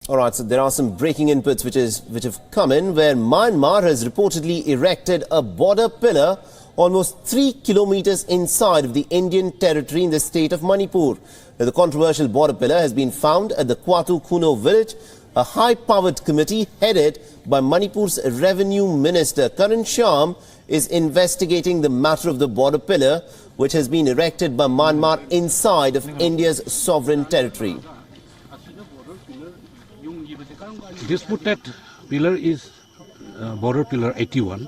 All right, so there are some breaking inputs which have come in, where Myanmar has reportedly erected a border pillar almost 3 kilometers inside of the Indian territory in the state of Manipur. Now, the controversial border pillar has been found at the Kwatu Kuno village. A high-powered committee headed by Manipur's Revenue Minister Karan Shyam is investigating the matter of the border pillar, which has been erected by Myanmar inside of India's sovereign territory. Disputed pillar is border pillar 81,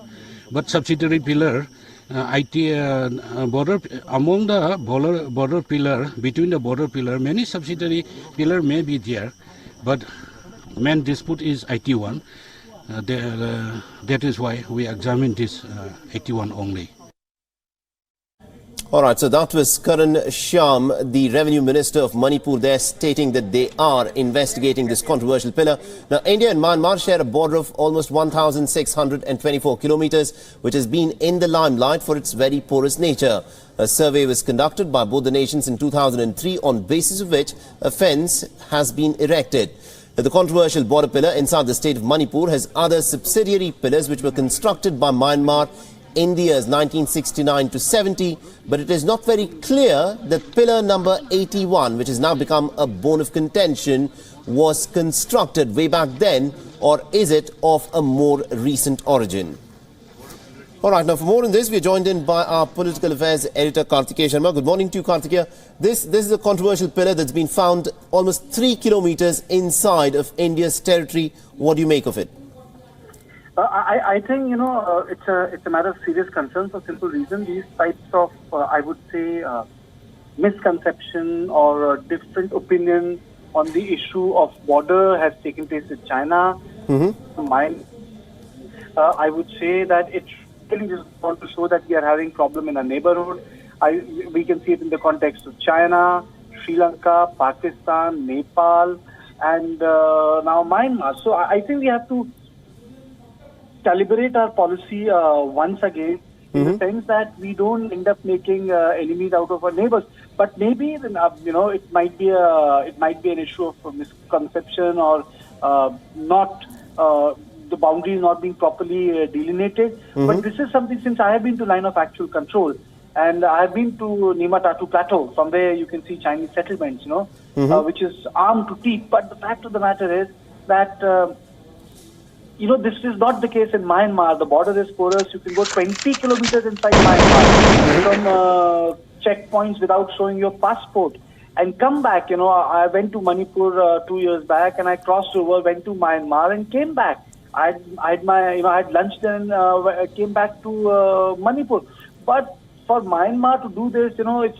but subsidiary pillar border among the border pillar, between the border pillar, many subsidiary pillar may be there, but main dispute is 81. That is why we examine this 81 only. All right, so that was Karan Shyam, the Revenue Minister of Manipur, there stating that they are investigating this controversial pillar. Now, India and Myanmar share a border of almost 1,624 kilometers, which has been in the limelight for its very porous nature. A survey was conducted by both the nations in 2003, on basis of which a fence has been erected. The controversial border pillar inside the state of Manipur has other subsidiary pillars which were constructed by Myanmar in the years 1969 to 70, but it is not very clear that pillar number 81, which has now become a bone of contention, was constructed way back then, or is it of a more recent origin? All right, now for more on this, we are joined in by our political affairs editor, Kartikeya Sharma. Good morning to you, Kartikeya. This is a controversial pillar that's been found almost 3 kilometers inside of India's territory. What do you make of it? I think, it's a matter of serious concern for simple reason. These types of, I would say, misconception or different opinion on the issue of border has taken place with China. I would say that it really just want to show that we are having problem in our neighborhood. We can see it in the context of China, Sri Lanka, Pakistan, Nepal, and now Myanmar. So I think we have to calibrate our policy once again, in the sense that we don't end up making enemies out of our neighbors. But maybe it might be an issue of misconception or not the boundaries not being properly delineated. But this is something, since I have been to line of actual control, and I have been to Nima Tatu Plateau, from where you can see Chinese settlements, which is armed to teeth. But the fact of the matter is that this is not the case in Myanmar. The border is porous. You can go 20 kilometers inside Myanmar from checkpoints without showing your passport and come back. I went to Manipur 2 years back, and I crossed over, went to Myanmar and came back. I had lunch then, came back to Manipur. But for Myanmar to do this, it's